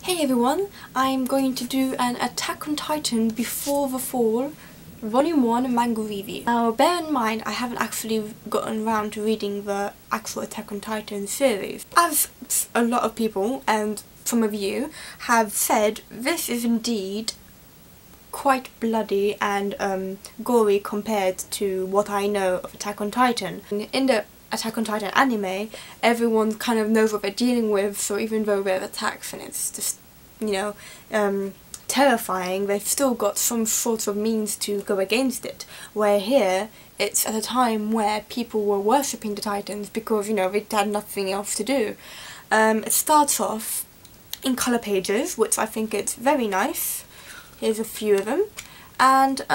Hey everyone, I'm going to do an Attack on Titan Before the Fall Volume 1 manga review. Now bear in mind I haven't actually gotten around to reading the actual Attack on Titan series. As a lot of people and some of you have said, this is indeed quite bloody and gory compared to what I know of Attack on Titan. In the Attack on Titan anime, everyone kind of knows what they're dealing with, so even though there are attacks and it's just, you know, terrifying, they've still got some sort of means to go against it. Where here, it's at a time where people were worshipping the Titans because, you know, they had nothing else to do. It starts off in colour pages, which I think is very nice. Here's a few of them. And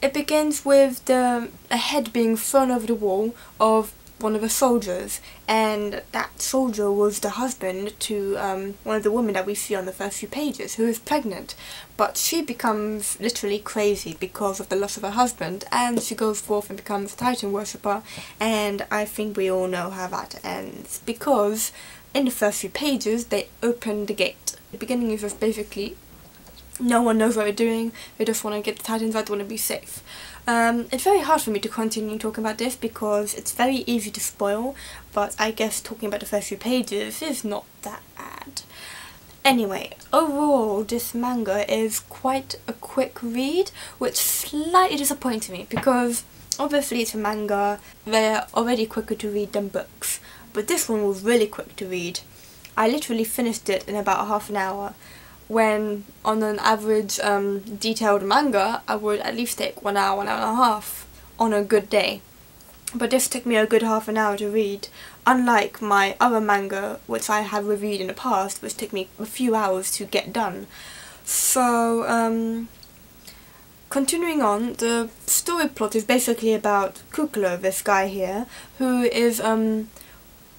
it begins with a head being thrown over the wall of one of the soldiers, and that soldier was the husband to one of the women that we see on the first few pages, who is pregnant. But she becomes literally crazy because of the loss of her husband, and she goes forth and becomes a Titan worshipper, and I think we all know how that ends, because in the first few pages they open the gate. The beginning is just basically no one knows what they're doing, they just want to get the Titans out, they want to be safe. It's very hard for me to continue talking about this because it's very easy to spoil, but I guess talking about the first few pages is not that bad. Anyway, overall this manga is quite a quick read, which slightly disappointed me because obviously it's a manga, they're already quicker to read than books, but this one was really quick to read. I literally finished it in about half an hour, when on an average detailed manga I would at least take 1 hour, 1 hour and a half on a good day. But this took me a good half an hour to read, unlike my other manga which I have reviewed in the past, which took me a few hours to get done. So continuing on, the story plot is basically about Kuklo, this guy here, who is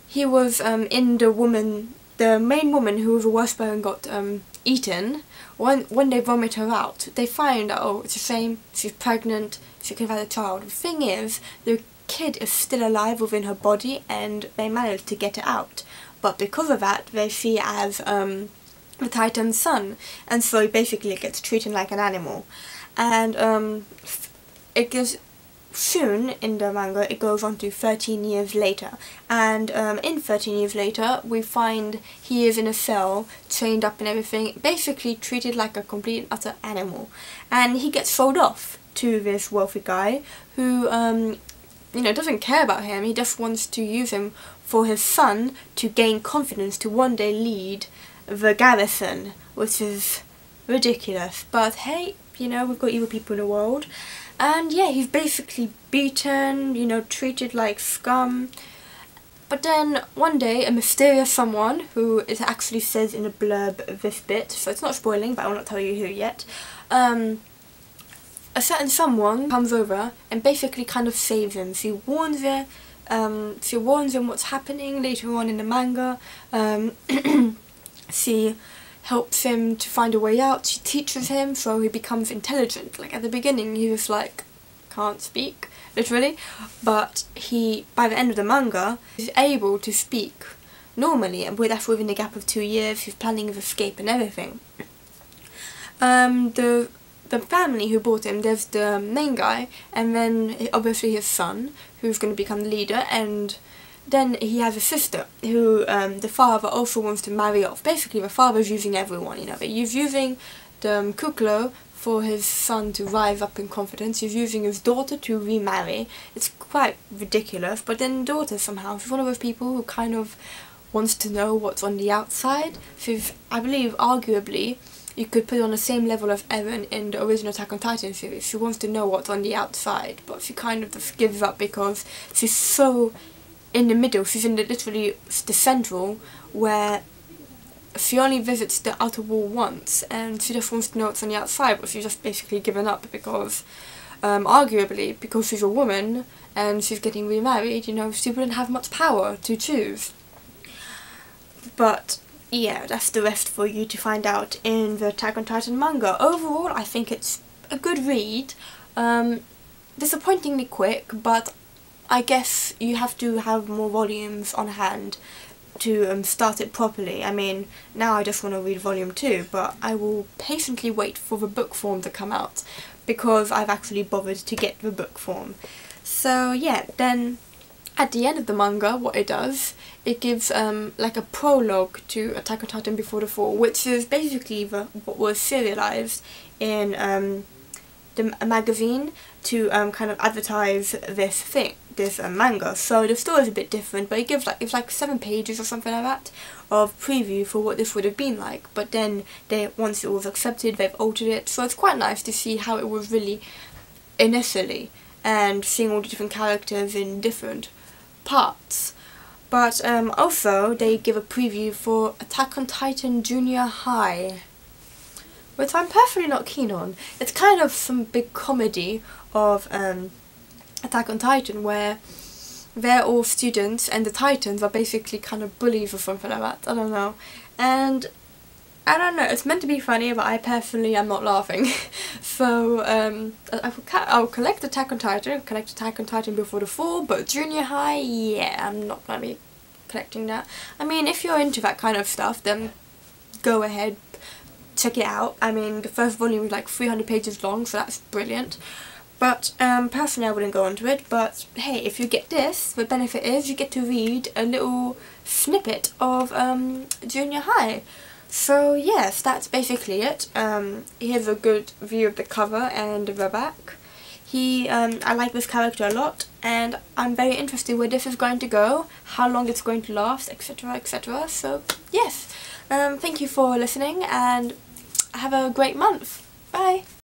he was in the main woman who was a worshipper and got eaten. When they vomit her out, they find out, oh, it's a shame, she's pregnant, she could have had a child. The thing is, the kid is still alive within her body and they managed to get it out. But because of that, they see it as the Titan's son, and so basically it gets treated like an animal. And it gives soon in the manga it goes on to 13 years later, and in 13 years later we find he is in a cell, chained up and everything, basically treated like a complete and utter animal, and he gets sold off to this wealthy guy who you know, doesn't care about him. He just wants to use him for his son to gain confidence to one day lead the garrison, which is ridiculous, but hey, you know, we've got evil people in the world. And yeah, he's basically beaten, you know, treated like scum. But then one day a mysterious someone, who it actually says in the blurb this bit, so it's not spoiling, but I will not tell you who yet, a certain someone comes over and basically kind of saves him. She warns him what's happening later on in the manga. She helps him to find a way out, she teaches him so he becomes intelligent. Like at the beginning he was like, can't speak, literally, but by the end of the manga, is able to speak normally, and that's within the gap of 2 years, he's planning his escape and everything. The family who bought him, there's the main guy, and then obviously his son, who's going to become the leader, and then he has a sister who the father also wants to marry off. Basically the father's using everyone, you know. He's using the Kuklo for his son to rise up in confidence, he's using his daughter to remarry. It's quite ridiculous, but then the daughter somehow, she's one of those people who kind of wants to know what's on the outside. She's, I believe, arguably, you could put her on the same level as Eren in the original Attack on Titan series. She wants to know what's on the outside, but she kind of just gives up because she's so in the middle. She's in literally the central, where she only visits the outer wall once and she just wants to know what's on the outside, but she's just basically given up because arguably because she's a woman and she's getting remarried, you know, she wouldn't have much power to choose. But yeah, that's the rest for you to find out in the Attack on Titan manga. Overall I think it's a good read, disappointingly quick, but I guess you have to have more volumes on hand to start it properly. I mean, now I just want to read volume 2, but I will patiently wait for the book form to come out because I've actually bothered to get the book form. So yeah, then at the end of the manga, what it does, it gives like a prologue to Attack on Titan Before the Fall, which is basically what was serialized in the magazine to kind of advertise this manga. So the story is a bit different, but it gives it's like 7 pages or something like that of preview for what this would have been like. But then once it was accepted, they've altered it, so it's quite nice to see how it was really initially, and seeing all the different characters in different parts. But also they give a preview for Attack on Titan Junior High, which I'm personally not keen on. It's kind of some big comedy of Attack on Titan where they're all students and the Titans are basically kind of bullies or something like that. I don't know. And I don't know, it's meant to be funny, but I personally am not laughing. So I'll collect Attack on Titan, collect Attack on Titan Before the Fall, but Junior High, yeah, I'm not going to be collecting that. I mean, if you're into that kind of stuff, then go ahead, check it out. I mean, the first volume is like 300 pages long, so that's brilliant. But personally I wouldn't go into it, but hey, if you get this, the benefit is you get to read a little snippet of Junior High. So yes, that's basically it. Here's a good view of the cover and the back. I like this character a lot, and I'm very interested where this is going to go, how long it's going to last, etc, etc. So yes, thank you for listening and have a great month. Bye!